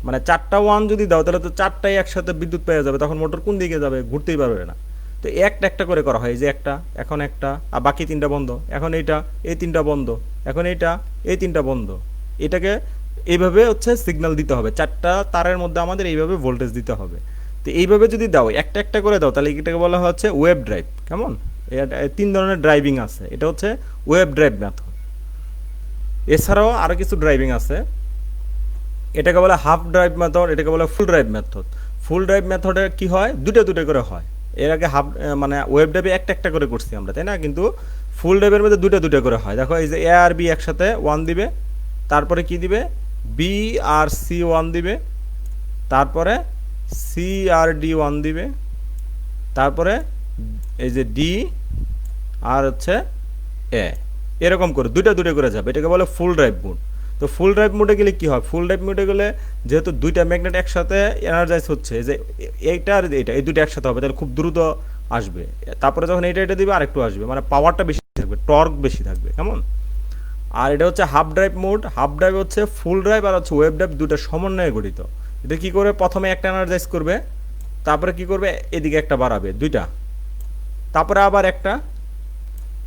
Speaker 1: মানে চারটা ওয়ান যদি দাও তাহলে তো চারটাই একসাথে বিদ্যুৎ পেয়ে যাবে, তখন মোটর কোন দিকে যাবে, ঘুরতেই পারবে না। তো একটা একটা করে করা হয়, এই যে একটা, এখন একটা, আর বাকি তিনটা বন্ধ, এখন এইটা, এই তিনটা বন্ধ, এখন এইটা, এই তিনটা বন্ধ। এটাকে এইভাবে হচ্ছে সিগন্যাল দিতে হবে, চারটা তারের মধ্যে আমাদের এইভাবে ভোল্টেজ দিতে হবে। তো এইভাবে যদি দাও, একটা একটা করে দাও, তাহলে এটাকে বলা হচ্ছে ওয়েভ ড্রাইভ, কেমন? তিন ধরনের ড্রাইভিং আছে, এটা হচ্ছে ওয়েভ ড্রাইভ মেথড। এছাড়াও আরও কিছু ড্রাইভিং আছে, এটাকে বলে হাফ ড্রাইভ মেথড, এটাকে বলে ফুল ড্রাইভ মেথড। ফুল ড্রাইভ মেথডে কি হয়, দুটো দুটো করে হয়। এর আগে হাফ মানে ওয়েব ড্রাইভে একটা একটা করে করছি আমরা, তাই না? কিন্তু ফুল ড্রাইভের মধ্যে দুটো দুটো করে হয়। দেখো এই যে এ আর বি একসাথে ওয়ান দিবে, তারপরে কি দিবে, বি আর সি ওয়ান দিবে, তারপরে সি আর ডি ওয়ান দিবে, তারপরে এই যে ডি আর হচ্ছে এ, এরকম করে দুটো দুটো করে যাবে, এটাকে বলে ফুল ড্রাইভ মোড। তো ফুল ড্রাইভ মোডে গেলে কি হয়, ফুল ড্রাইভ মোডে গেলে যেহেতু দুইটা ম্যাগনেট একসাথে এনার্জাইজ হচ্ছে, যে এইটা আর এইটা, এই দুটো একসাথে হবে, তাহলে খুব দ্রুত আসবে। তারপরে যখন এইটা এটা দিবে আরেকটু আসবে, মানে পাওয়ারটা বেশি থাকবে, টর্ক বেশি থাকবে, কেমন? আর এটা হচ্ছে half drive mode. Half drive হচ্ছে ফুল ড্রাইভ আর হচ্ছে ওয়েভ ড্রাইভ দুটো সমন্বয়ে গঠিত। এটা কি করে, প্রথমে একটা এনার্জাইজ করবে, তারপরে কি করবে, এদিকে একটা বাড়াবে দুইটা, তারপরে আবার একটা,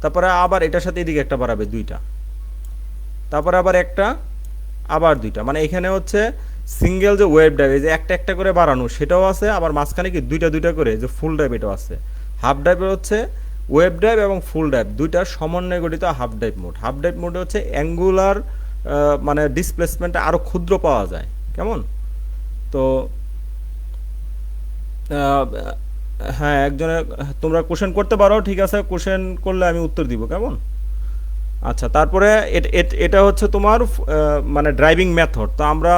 Speaker 1: তারপরে আবার এটার সাথে এদিকে একটা বাড়াবে দুইটা, তারপরে আবার একটা, আবার দুইটা, মানে এখানে হচ্ছে সিঙ্গেল যে ওয়েভ ড্রাইভ, এই যে একটা একটা করে বাড়ানো সেটাও আছে, আবার মাঝখানে কি দুইটা দুইটা করে যে ফুল ড্রাইভ এটাও আছে। হাফ ড্রাইভের হচ্ছে ওয়েভ ড্রাইভ এবং ফুল ড্রাইভ দুইটার সমন্বয়ে গঠিত half drive mode. Half drive মোডে হচ্ছে অ্যাঙ্গুলার মানে ডিসপ্লেসমেন্টটা আরও ক্ষুদ্র পাওয়া যায়, কেমন? তো আহ, হ্যাঁ, একজনে তোমরা কোশ্চেন করতে পারো, ঠিক আছে, কোশ্চেন করলে আমি উত্তর দিব, কেমন? আচ্ছা, তারপরে এটা হচ্ছে তোমার মানে ড্রাইভিং মেথড। তো আমরা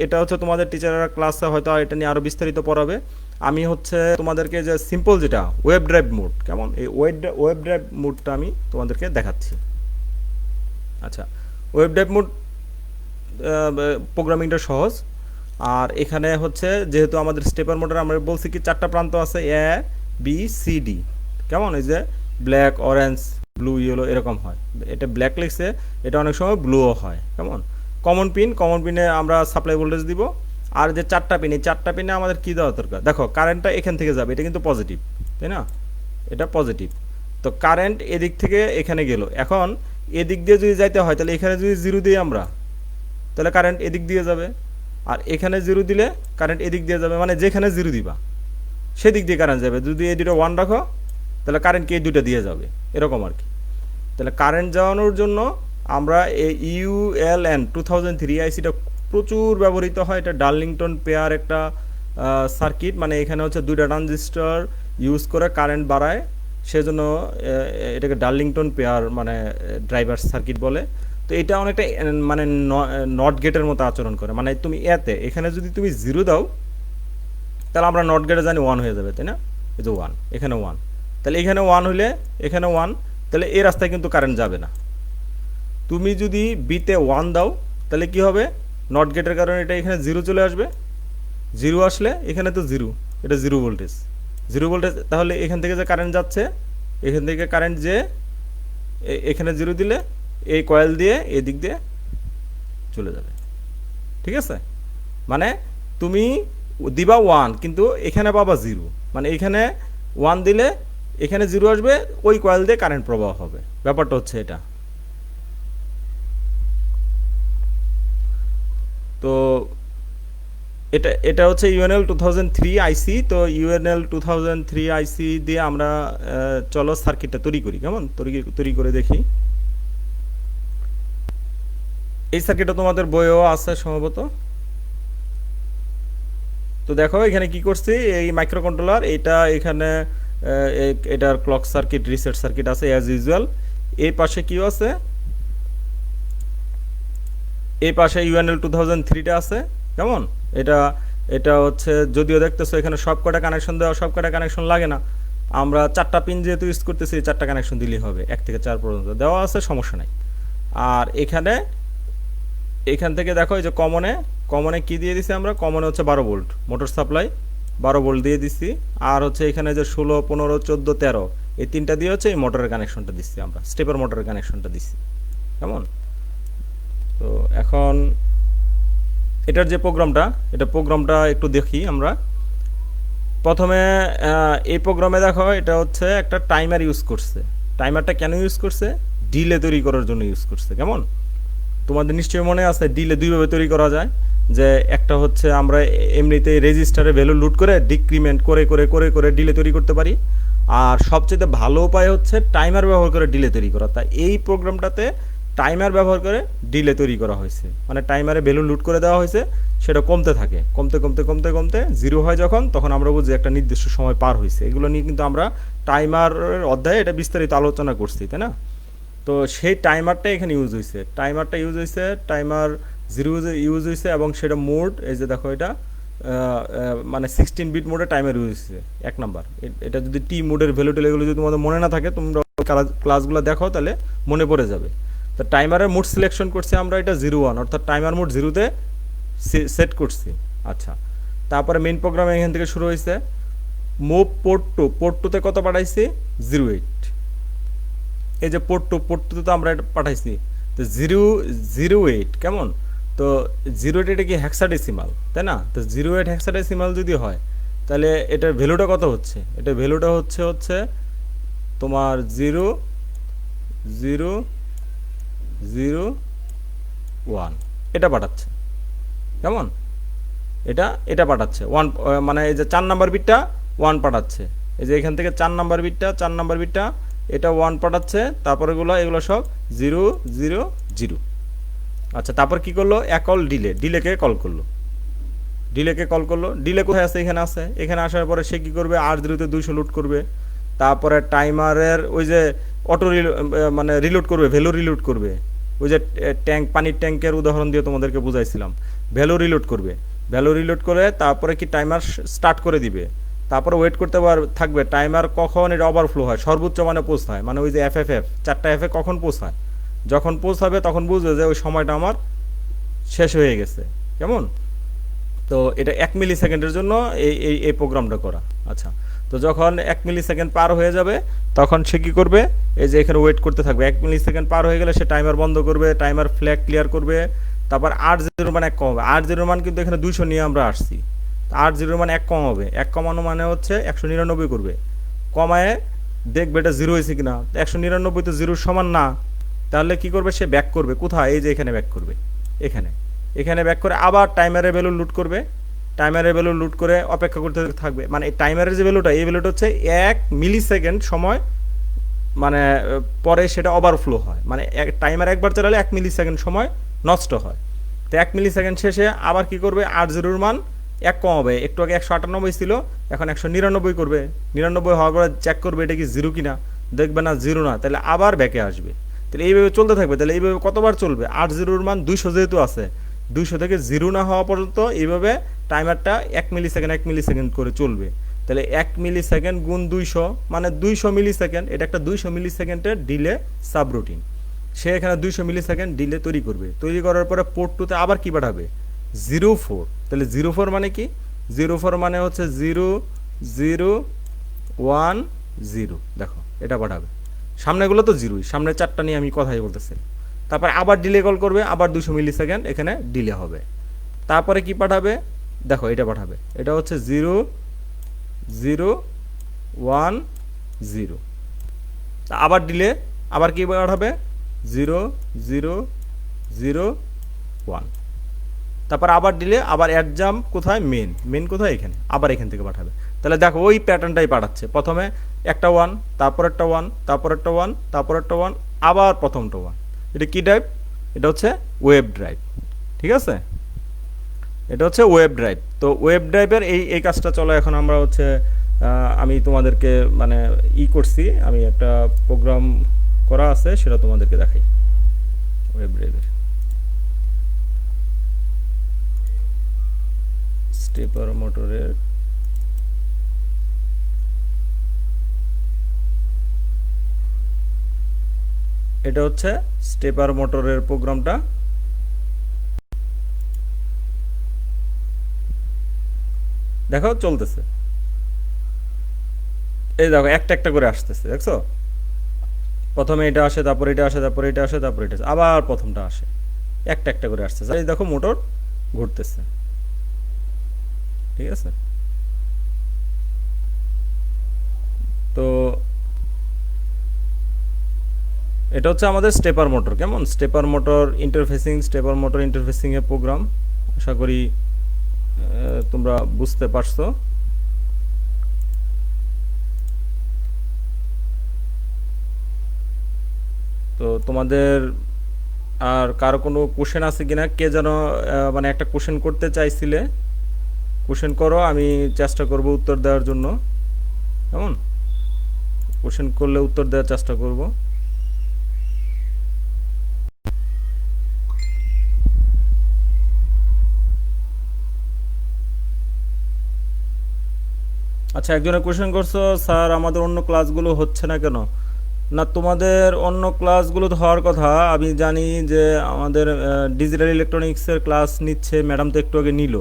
Speaker 1: এটা হচ্ছে তোমাদের টিচাররা ক্লাসে হয়তো এটা নিয়ে আরও বিস্তারিত পড়াবে। আমি হচ্ছে তোমাদেরকে যে সিম্পল যেটা ওয়েব ড্রাইভ মোড, কেমন, এই ওয়েব ড্রাইভ মোডটা আমি তোমাদেরকে দেখাচ্ছি। আচ্ছা, ওয়েব ড্রাইভ মোড প্রোগ্রামিংটা সহজ। আর এখানে হচ্ছে যেহেতু আমাদের স্টেপার মোটর, আমরা বলছি কি চারটা প্রান্ত আছে, এ বি সি ডি, কেমন? এই যে ব্ল্যাক, অরেঞ্জ, ব্লু, ইয়েলো এরকম হয়। এটা ব্ল্যাক লিখছে, এটা অনেক সময় ব্লুও হয়, কেমন? কমন পিন, কমন পিনে আমরা সাপ্লাই ভোল্টেজ দিব। আর যে চারটা পিন, এই চারটা পিনে আমাদের কী দেওয়া দরকার, দেখো কারেন্টটা এখান থেকে যাবে, এটা কিন্তু পজিটিভ, তাই না? এটা পজিটিভ। তো কারেন্ট এদিক থেকে এখানে গেল, এখন এদিক দিয়ে যদি যাইতে হয় তাহলে এখানে যদি জিরো দিই আমরা, তাহলে কারেন্ট এদিক দিয়ে যাবে। আর এখানে জিরো দিলে কারেন্ট এদিক দিয়ে যাবে, মানে যেখানে জিরো দিবা সেদিক দিয়ে কারেন্ট যাবে। যদি এই দুটো ওয়ান রাখো তাহলে কারেন্টকে এই দুটো দিয়ে যাবে, এরকম আর কি। তাহলে কারেন্ট যাওয়ানোর জন্য আমরা এই ইউএলএন 2003 আইসিটা প্রচুর ব্যবহৃত হয়। এটা ডার্লিংটন পেয়ার একটা সার্কিট, মানে এখানে হচ্ছে দুইটা ট্রানজিস্টর ইউজ করে কারেন্ট বাড়ায়, সেজন্য এটাকে ডার্লিংটন পেয়ার মানে ড্রাইভার সার্কিট বলে। তো এটা অনেকটা মানে নট গেটের মতো আচরণ করে, মানে তুমি এখানে যদি তুমি জিরো দাও তাহলে আমরা নট গেটে জানি ওয়ান হয়ে যাবে, তাই না? এই যে ওয়ান, এখানে ওয়ান, তাহলে এখানে ওয়ান হলে এখানে ওয়ান, তাহলে এই রাস্তায় কিন্তু কারেন্ট যাবে না। তুমি যদি বিতে ওয়ান দাও তাহলে কি হবে, নট গেটের কারণে এটা এখানে জিরো চলে আসবে, জিরো আসলে এখানে তো জিরো, এটা জিরো ভোল্টেজ, জিরো ভোল্টেজ, তাহলে এখান থেকে যে কারেন্ট যাচ্ছে, এখান থেকে কারেন্ট যে এখানে জিরো দিলে এই কয়েল দিয়ে এদিক দিয়ে চলে যাবে, ঠিক আছে, মানে তুমি দিবা 1 কিন্তু এখানে পাবা 0, মানে এখানে 1 দিলে এখানে 0 আসবে, ওই কয়েল দিয়ে কারেন্ট প্রবাহ হবে, ব্যাপারটা হচ্ছে এটা। তো এটা এটা হচ্ছে ইউএনএল 2003 আইসি। তো ইউএনএল 2003 আইসি দিয়ে আমরা চলো সার্কিটটা তৈরি করি, কেমন তৈরি করে দেখি। এই সার্কিটটা তোমাদের বইও আছে সম্ভবত। তো দেখো এখানে কি করছি, এই মাইক্রো কন্ট্রোলার এটা এখানে এটার ক্লক সার্কিট রিসেট সার্কিট আছে অ্যাজ ইউজুয়াল। এই পাশে কি আছে, এই পাশে ইউএনএল 2003টা আছে, কেমন। এটা এটা হচ্ছে যদিও দেখতেছো এখানে সব কটা কানেকশন দেওয়া, সব কটা কানেকশন লাগে না, আমরা 4টা পিন যেহেতু ইউজ করতেছি 4টা কানেকশন দিলেই হবে, 1 থেকে 4 পর্যন্ত দেওয়া আছে, সমস্যা নাই। আর এখান থেকে দেখো এই যে কমনে কি দিয়ে দিছি আমরা, কমনে হচ্ছে 12 ভোল্ট মোটর সাপ্লাই, 12 ভোল্ট দিয়ে দিছি। আর হচ্ছে এখানে যে 16, 15, 14, 13 এই তিনটা দিয়ে হচ্ছে এই মোটরের কানেকশনটা দিচ্ছি আমরা, স্টেপার মোটরের কানেকশনটা দিচ্ছি, কেমন। তো এখন এটার যে প্রোগ্রামটা একটু দেখি আমরা। প্রথমে এই প্রোগ্রামে দেখো এটা হচ্ছে একটা টাইমার ইউজ করছে। টাইমারটা কেন ইউজ করছে, ডিলে তৈরি করার জন্য ইউজ করছে, কেমন। তোমাদের নিশ্চয়ই মনে আছে ডিলে দুইভাবে তৈরি করা যায়, যে একটা হচ্ছে আমরা এমনিতে রেজিস্টারে ভ্যালু লুট করে ডিক্রিমেন্ট করে করে করে করে ডিলে তৈরি করতে পারি, আর সবচেয়ে ভালো উপায় হচ্ছে টাইমার ব্যবহার করে ডিলে তৈরি করা। তাই এই প্রোগ্রামটাতে টাইমার ব্যবহার করে ডিলে তৈরি করা হয়েছে, মানে টাইমারে ভ্যালু লুট করে দেওয়া হয়েছে, সেটা কমতে থাকে, কমতে কমতে কমতে কমতে 0 হয় যখন, তখন আমরা বুঝি একটা নির্দিষ্ট সময় পার হয়েছে। এগুলো নিয়ে কিন্তু আমরা টাইমারের অধ্যায়ে এটা বিস্তারিত আলোচনা করছি, তাই না। তো সেই টাইমারটা এখানে ইউজ হয়েছে, টাইমার 0 ইউজ হয়েছে, এবং সেটা মোড এই যে দেখো এটা মানে 16 বিট মোডে টাইমার ইউজ হয়েছে 1 নাম্বার। এটা যদি টি মোডের ভ্যালু টেল এগুলো যদি তোমাদের মনে না থাকে, তোমরা ক্লাসগুলো দেখো তাহলে মনে পড়ে যাবে। তো টাইমারের মোড সিলেকশন করছি আমরা এটা 01, অর্থাৎ টাইমার মোড 0-তে সেট করছি। আচ্ছা, তারপরে মেইন প্রোগ্রাম এখান থেকে শুরু হয়েছে। মুভ পোর্ট 2তে কত পাঠাইছি, 08। এই যে পোর্ট 2 তো আমরা এটা পাঠাইছি, তো 008, কেমন। তো 08 এটা কি হেক্সাডেসিমাল, তাই না। তো 08 হেক্সাডেসিমাল যদি হয়, তাহলে এটার ভ্যালুটা কত হচ্ছে, এটার ভ্যালুটা হচ্ছে তোমার 0001 এটা পাঠাচ্ছে, কেমন। এটা পাঠাচ্ছে 1, মানে এই যে 4 নাম্বার বিটটা 1 পাঠাচ্ছে, এই যে এখান থেকে 4 নাম্বার বিটটা এটা 1 পাঠাচ্ছে, তারপরে এগুলো সব 000। আচ্ছা, তারপর কি করলো, একল ডিলেকে কল করলো। ডিলে কোথায় আছে, এখানে আছে। এখানে আসার পরে সে কি করবে, R0-তে 200 লোড করবে, তারপরে টাইমারের ওই যে অটো মানে রিলোড করবে, ভ্যালু রিলোড করবে, ওই যে পানির ট্যাঙ্কের উদাহরণ দিয়ে তোমাদেরকে বুঝাইছিলাম, ভ্যালু রিলোড করে তারপরে কি টাইমার স্টার্ট করে দিবে, তারপরে ওয়েট করতে থাকবে টাইমার কখন এটা ওভারফ্লো হয়, সর্বোচ্চ মানে পৌঁছায়, মানে ওই যে এফএফএফ 4টা এফে কখন পৌঁছায়, যখন পৌঁছাবে তখন বুঝবে যে ওই সময়টা আমার শেষ হয়ে গেছে, কেমন। তো এটা 1 মিলি সেকেন্ডের জন্য এই প্রোগ্রামটা করা। আচ্ছা, তো যখন 1 মিলি সেকেন্ড পার হয়ে যাবে, তখন সে কী করবে, এই যে এখানে ওয়েট করতে থাকবে। 1 মিলি সেকেন্ড পার হয়ে গেলে সে টাইমার বন্ধ করবে, টাইমার ফ্ল্যাগ ক্লিয়ার করবে। তারপর R0 মান 1 কম হবে, R0 মান কিন্তু এখানে 200 নিয়ে আমরা আসছি, R0 মান 1 কম হবে, 1 কমানো মানে হচ্ছে 199 করবে, কমায় দেখবে এটা 0 হয়েছে কিনা। 199 তো 0 সমান না, তাহলে কি করবে, সে ব্যাক করবে কোথায়, এই যে এখানে ব্যাক করবে, এখানে ব্যাক করে আবার টাইমারের ভ্যালু লুট করবে, করে অপেক্ষা করতে থাকবে। মানে এই টাইমারের যে ভ্যালুটা, এই ভ্যালুটা হচ্ছে 1 মিলি সেকেন্ড সময়, মানে পরে সেটা ওভারফ্লো হয়, মানে টাইমার একবার চালালে 1 মিলি সেকেন্ড সময় নষ্ট হয়। তো 1 মিলি সেকেন্ড শেষে আবার কি করবে, R0-র মান 1 কম হবে, একটু আগে 198 ছিল, এখন 199 করবে, 99 হওয়ার পরে চেক করবে এটা কি 0 কিনা, দেখবে না 0 না, তাহলে আবার ব্যাকে আসবে। তাহলে এইভাবে চলতে থাকবে। তাহলে এইভাবে কতবার চলবে, R0-র মান 200 যেহেতু আছে, 200 থেকে 0 না হওয়া পর্যন্ত এইভাবে টাইমারটা 1 মিলি সেকেন্ড করে চলবে। তাহলে 1 মিলি সেকেন্ড গুণ 200 মানে 200 মিলি সেকেন্ড, এটা একটা 200 মিলি সেকেন্ডের ডিলে সাবরুটিন। সে এখানে 200 মিলি সেকেন্ড ডিলে তৈরি করবে, তৈরি করার পরে পোর্ট 2-তে আবার কি পাঠাবে, 04। তাহলে 04 মানে কি, 04 মানে হচ্ছে 0010, দেখো এটা পাঠাবে। সামনেগুলো তো 0, সামনে 4টা নিয়ে আমি কথাই বলতেছি। তারপর আবার ডিলে কল করবে, আবার 200 মিলি সেকেন্ড এখানে ডিলে হবে। তারপরে কি পাঠাবে, দেখো এটা পাঠাবে, এটা হচ্ছে 0 0 1 0। আবার দিলে আবার কি পাঠাবে, 0 0 0 1। তারপর আবার দিলে আবার অ্যাড জাম্প কোথায়, মেন কোথায়, এখানে, আবার এখান থেকে পাঠাবে। তাহলে দেখো ওই প্যাটার্নটাই পাঠাচ্ছে, প্রথমে একটা 1, তারপর একটা 1, তারপর একটা 1, তারপর একটা 1, আবার প্রথমটা 1। এটা কি ড্রাইভ, এটা হচ্ছে ওয়েব ড্রাইভ, ঠিক আছে, এটা হচ্ছে ওয়েব ড্রাইভ। তো ওয়েব ড্রাইভের এই কাজটা চলো এখন আমরা হচ্ছে আমি তোমাদেরকে মানে করছি, আমি একটা প্রোগ্রাম করা আছে সেটা তোমাদেরকে দেখাই ওয়েব ড্রাইভের। স্টেপার মোটরের এটা হচ্ছে স্টেপার মোটরের প্রোগ্রামটা। দেখো চলতেছে, এই দেখো একটা একটা করে আসতেছে, দেখছো, প্রথমে এটা আসে, তারপর এটা আসে, তারপর এটা আসে, তারপর এটা আসে, আবার প্রথমটা আসে, একটা একটা করে আসতেছে। এই দেখো মোটর ঘুরতেছে, ঠিক আছে। তো এটা হচ্ছে আমাদের স্টেপার মোটর, কেমন, স্টেপার মোটর ইন্টারফেসিং এর প্রোগ্রাম। আশা করি তোমরা বুঝতে পারছো। তো তোমাদের আর কারো কোনো কোশ্চেন আছে কিনা, কে যেন মানে একটা কোশ্চেন করতে চাইছিলে, কোশ্চেন করো, আমি চেষ্টা করব উত্তর দেওয়ার জন্য, কেমন, কোশ্চেন করলে উত্তর দেওয়ার চেষ্টা করব। আচ্ছা, একজনে কোশ্চেন করছো, স্যার আমাদের অন্য ক্লাসগুলো হচ্ছে না কেন? না, তোমাদের অন্য ক্লাসগুলো তো হওয়ার কথা, আমি জানি যে আমাদের ডিজিটাল ইলেকট্রনিক্সের ক্লাস নিচ্ছে, ম্যাডাম তো একটু আগে নিল।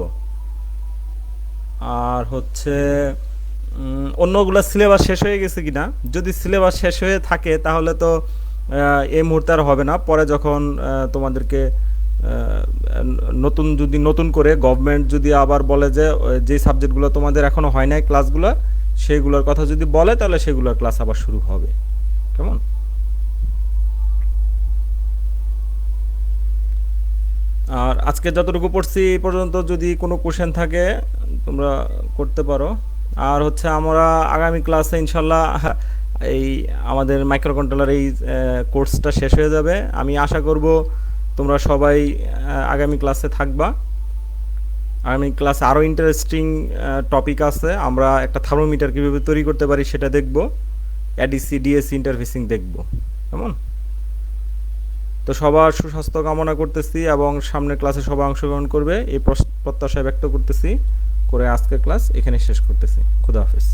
Speaker 1: আর হচ্ছে অন্যগুলো সিলেবাস শেষ হয়ে গেছে কিনা, যদি সিলেবাস শেষ হয়ে থাকে তাহলে তো এই মুহূর্তে আর হবে না, পরে যখন তোমাদেরকে নতুন করে গভর্নমেন্ট যদি আবার বলে যে যে সাবজেক্টগুলো তোমাদের এখনো হয় নাই ক্লাসগুলো, সেইগুলোর কথা যদি বলে তাহলে সেগুলোর ক্লাস আবার শুরু হবে, কেমন। আর আজকে যতটুকু পড়ছি এই পর্যন্ত, যদি কোনো কোশ্চেন থাকে তোমরা করতে পারো। আর হচ্ছে আমরা আগামী ক্লাসে ইনশাল্লাহ এই আমাদের মাইক্রো কন্ট্রোলার এই কোর্সটা শেষ হয়ে যাবে। আমি আশা করব তোমরা সবাই আগামী ক্লাসে থাকবা। আগামী ক্লাসে আরও ইন্টারেস্টিং টপিক আছে, আমরা একটা থার্মোমিটার কীভাবে তৈরি করতে পারি সেটা দেখব, এডিসি ডিএসসি ইন্টারফেসিং দেখব, কেমন। তো সবার সুস্বাস্থ্য কামনা করতেছি এবং সামনের ক্লাসে সবাই অংশগ্রহণ করবে এই প্রত্যাশা ব্যক্ত করতেছি, করে আজকের ক্লাস এখানে শেষ করতেছি। খুদা হাফেজ।